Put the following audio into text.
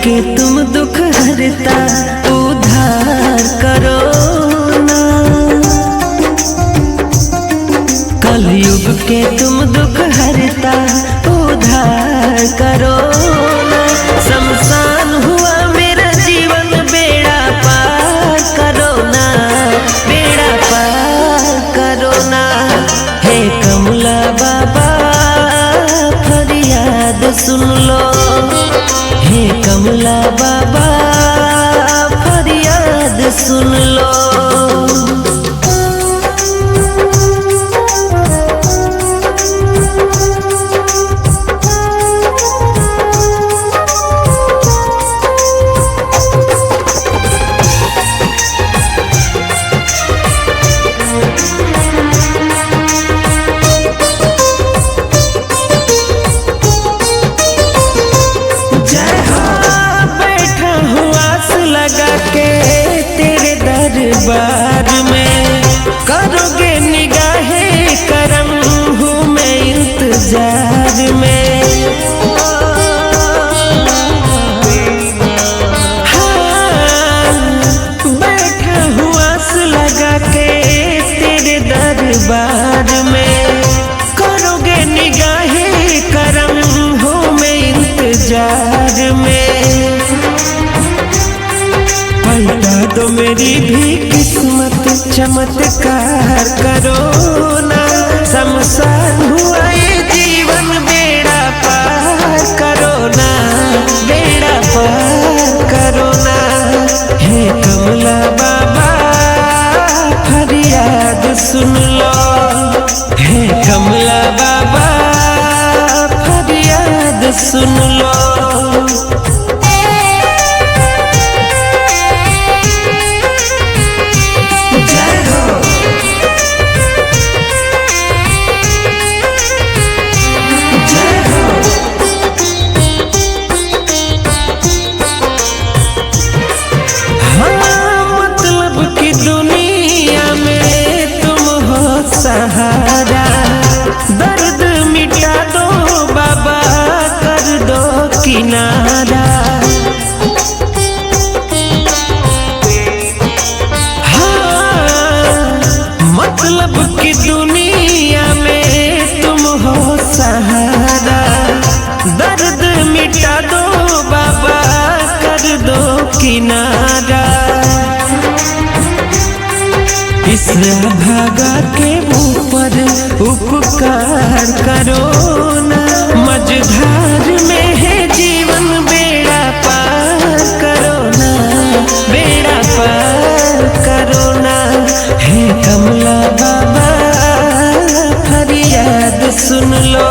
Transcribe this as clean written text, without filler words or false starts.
के तुम दुख हरता उद्धार करो ना। कलयुग के तुम दुख हरता उद्धार करो ना। शमशान हुआ मेरा जीवन, बेड़ा पार करो ना, बेड़ा पार करो ना। हे कमला बाबा फरियाद सुन लो, हे कमला बाबा फरियाद सुन लो। दरबार में करोगे निगाहें करम, हूँ मैं इंतजार में। हाँ, बैठा हूँ आस लगा के तेरे दरबार में, करोगे निगाहें करम, हूँ मैं इंतजार में। पलटा दो मेरी भी किस्मत, चमत्कार करो ना। शमशान हुआ ये जीवन, बेड़ा पार करो ना, बेड़ा पार करो ना। हे कमला बाबा फरियाद सुन लो, हे कमला बाबा फरियाद सुन लो। सहारा दर्द मिटा दो बाबा, कर दो किनारा। हाँ, मतलब की दुनिया में तुम हो सहारा, दर्द मिटा दो बाबा, कर दो किनारा। इस भागा के ऊपर उपकार करो ना, मझधार में है जीवन, बेड़ा पार करो ना, बेड़ा पार करो ना। हे कमला बाबा फरियाद सुन लो,